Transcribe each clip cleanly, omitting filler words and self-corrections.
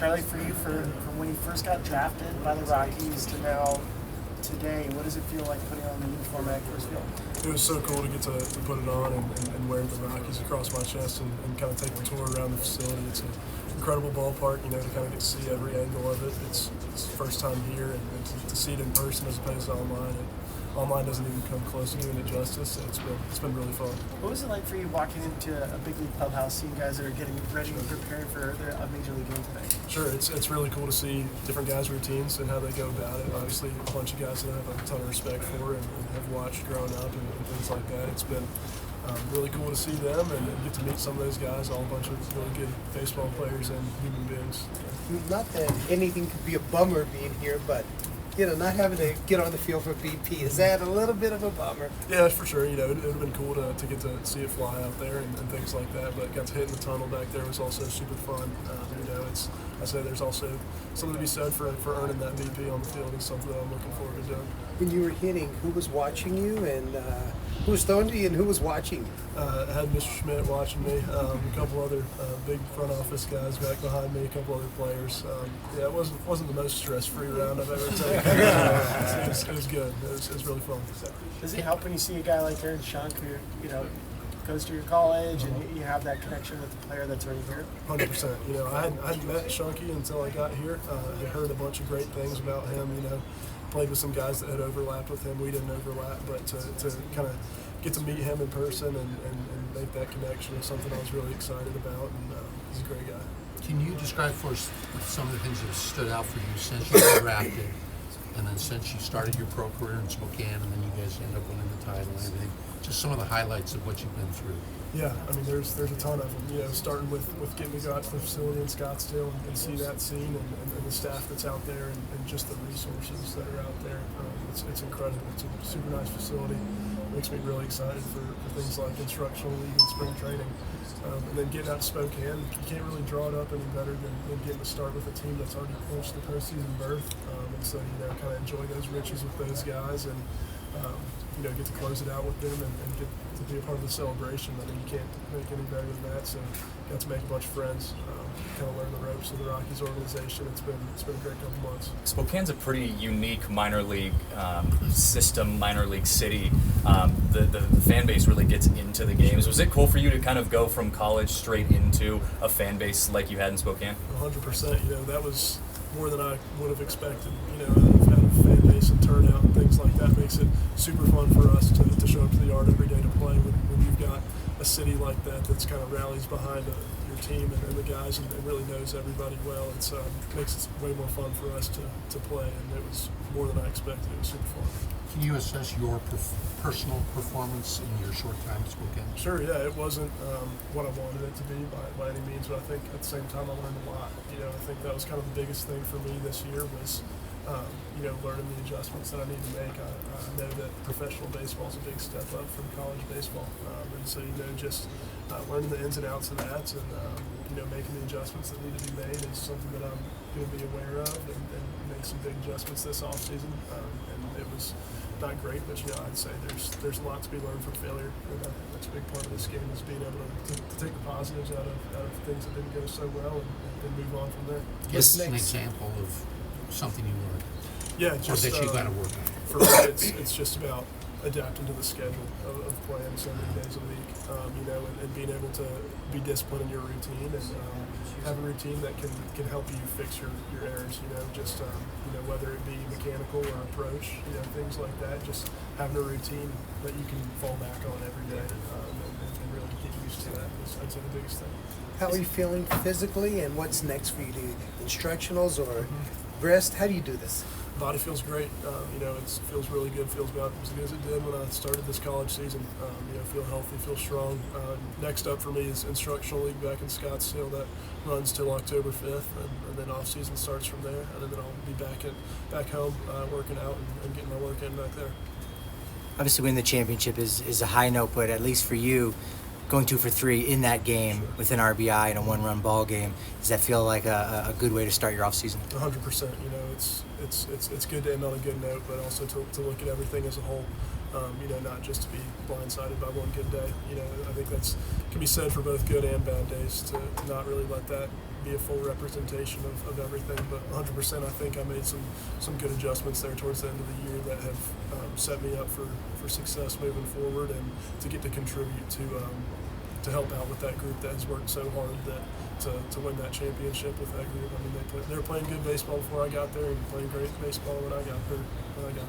Charlie, for you, from when you first got drafted by the Rockies to now today, what does it feel like putting on the uniform at Coors Field? It was so cool to get to put it on and wear the Rockies across my chest and kind of take the tour around the facility. It's an incredible ballpark, to kind of get to see every angle of it. It's first time here, and to see it in person as opposed to online. Online doesn't even come close to doing it justice, so it's been really fun. What was it like for you walking into a big league clubhouse, seeing guys that are getting ready and preparing for a major league game today? Sure, it's really cool to see different guys' routines and how they go about it. Obviously, a bunch of guys that I have a ton of respect for and have watched growing up and things like that. It's been really cool to see them and get to meet some of those guys, all a bunch of really good baseball players and human beings. Not that anything could be a bummer being here, but not having to get on the field for BP, is that a little bit of a bummer? Yeah, for sure. It would have been cool to get to see it fly out there and things like that, but got to hit in the tunnel back there was also super fun. I say there's also something to be said for earning that BP on the field. Is something that I'm looking forward to doing. When you were hitting, who was watching you, and who was throwing to you, and who was watching? I had Mr. Schmidt watching me, a couple other big front office guys back behind me, a couple other players. It wasn't the most stress-free round I've ever taken. It was good. It was really fun. Does it help when you see a guy like Aaron Schunk, who goes to your college, and you have that connection with the player that's already here? 100%. I hadn't met Shunky until I got here. I heard a bunch of great things about him. Played with some guys that had overlapped with him. We didn't overlap, but to kind of get to meet him in person and make that connection is something I was really excited about, and he's a great guy. Can you describe for us some of the things that have stood out for you since you got drafted, and then since you started your pro career in Spokane, and then you guys ended up winning the title and everything? Just some of the highlights of what you've been through. Yeah, there's a ton of them. Starting with getting to go out to the facility in Scottsdale and see that scene and the staff that's out there and just the resources that are out there. It's incredible. It's a super nice facility. Makes me really excited for things like instructional league and spring training. And then getting out to Spokane, you can't really draw it up any better than getting to start with a team that's already clinched the postseason berth. And so, kind of enjoy those riches with those guys and, get to close it out with them and get to be a part of the celebration. You can't make any better than that. So got to make a bunch of friends, kind of learn the ropes of the Rockies organization. It's been a great couple months. Spokane's a pretty unique minor league system, minor league city. The fan base really gets into the games. Was it cool for you to kind of go from college straight into a fan base like you had in Spokane? 100%. That was more than I would have expected. I've had a fan base and turnout and things like that. Makes it super fun for us to show up to the yard every day to play when you've got a city like that that's kind of rallies behind your team and the guys and really knows everybody well. It makes it way more fun for us to play, and it was more than I expected. It was super fun. Can you assess your personal performance in your short time at Spokane? Sure, yeah. It wasn't what I wanted it to be by any means, but I think at the same time I learned a lot. I think that was kind of the biggest thing for me this year was, learning the adjustments that I need to make. I know that professional baseball is a big step up from college baseball, and so just learning the ins and outs of that and making the adjustments that need to be made is something that I'm going to be aware of and make some big adjustments this offseason. And it was not great, but I'd say there's a lot to be learned from failure, and that's a big part of this game is being able to take the positives out of things that didn't go so well and move on from there. Give us an example of something you learned. Yeah, or that you got to work on. For me, it's just about adapting to the schedule of playing so many days a week, and being able to be disciplined in your routine and have a routine that can help you fix your errors. Whether it be mechanical or approach, things like that. Just having a routine that you can fall back on every day and really get used to that is, I'd say, the biggest thing. How are you feeling physically, and what's next for you? Instructionals or rest? How do you do this? Body feels great. It feels really good. Feels about as good as it did when I started this college season. Feel healthy, feel strong. Next up for me is instructional league back in Scottsdale. That runs till October 5th, and then off-season starts from there. And then I'll be back home working out and getting my work in back there. Obviously, winning the championship is a high note, but at least for you, going 2 for 3 in that game with an RBI and a one-run ball game, does that feel like a good way to start your offseason? 100%. It's good to end on a good note, but also to look at everything as a whole. Not just to be blindsided by one good day. I think that's can be said for both good and bad days. To not really let that be a full representation of everything. But 100%, I think I made some good adjustments there towards the end of the year that have set me up for success moving forward, and to get to contribute to help out with that group that has worked so hard to win that championship with that group. I mean, they were playing good baseball before I got there, and playing great baseball when I got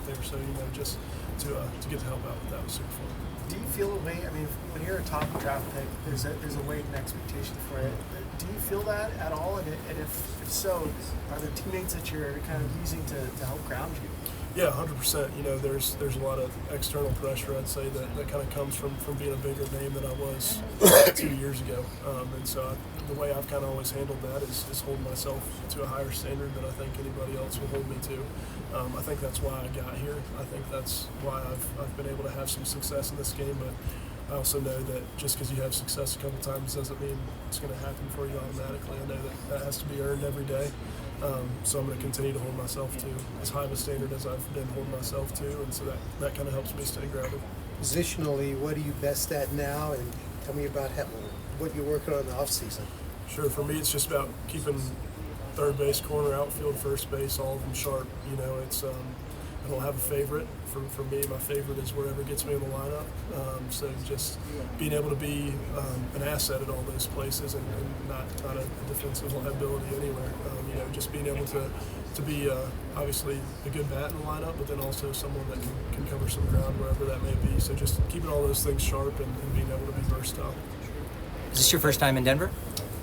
there. So just to get to help out with that was super fun. Do you feel a weight? I mean, when you're a top draft pick, there's a weight and expectation for it. Do you feel that at all? And if so, are there teammates that you're kind of using to help ground you? Yeah, 100%. There's a lot of external pressure, I'd say, that kind of comes from being a bigger name than I was 2 years ago. And so the way I've kind of always handled that is holding myself to a higher standard than I think anybody else will hold me to. I think that's why I got here. I think that's why I've been able to have some success in this game. But I also know that just because you have success a couple times doesn't mean it's going to happen for you automatically. I know that has to be earned every day. So I'm going to continue to hold myself to as high of a standard as I've been holding myself to, and so that kind of helps me stay grounded. Positionally, what are you best at now? And tell me about what you're working on in the offseason. Sure. For me, it's just about keeping third base, corner, outfield, first base, all of them sharp. It's I don't have a favorite. For me, my favorite is wherever gets me in the lineup. So just being able to be an asset at all those places and not a defensive liability anywhere. Just being able to be obviously a good bat in the lineup, but then also someone that can cover some ground wherever that may be. So just keeping all those things sharp and being able to be versatile. Is this your first time in Denver?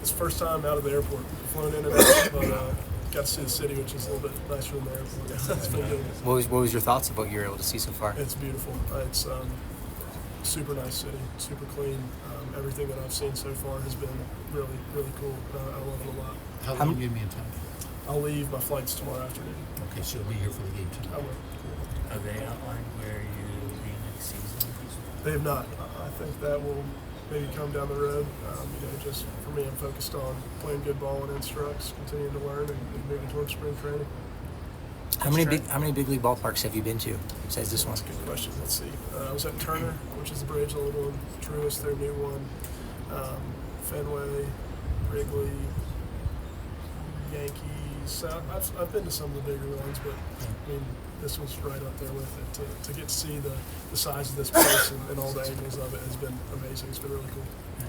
It's the first time out of the airport. Flown in and out, but got to see the city, which is a little bit nicer than the airport. It's been good. What was your thoughts of what you were able to see so far? It's beautiful. It's super nice city, super clean. Everything that I've seen so far has been really, really cool. I love it a lot. How long are you in town? I'll leave. My flight's tomorrow afternoon. Okay, so you'll be here for the game I tonight. will. Have they outlined where you will be next season? They have not. I think that will maybe come down the road. Just for me, I'm focused on playing good ball and instructs, continuing to learn, and moving towards spring training. How many big league ballparks have you been to besides this one? That's a good question. Let's see. I was at Turner, which is the Braves' old one. Truist, their new one. Fenway, Wrigley, Yankees. I've been to some of the bigger ones, but I mean, this was right up there with it. To get to see the size of this place and all the angles of it has been amazing. It's been really cool.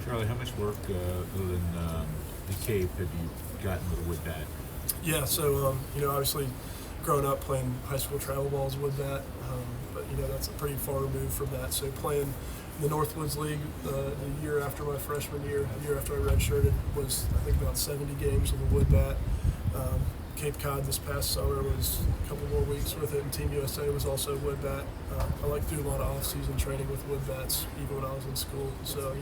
Charlie, how much work other than the Cape have you gotten with a wood bat? Yeah, so obviously growing up playing high school travel balls wood bat, but that's a pretty far removed from that. So playing in the Northwoods League the year after my freshman year, the year after I redshirted, was I think about 70 games with a wood bat. Cape Cod this past summer was a couple more weeks with it, and Team USA was also wood bat. I like to do a lot of off-season training with wood bats, even when I was in school. So,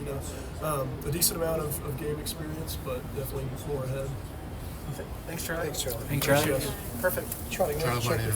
a decent amount of game experience, but definitely more ahead. Thanks, Charlie. Thanks, Charlie. Thanks, Charlie. Appreciate it. Perfect. Charlie, Charlie, check Barnett.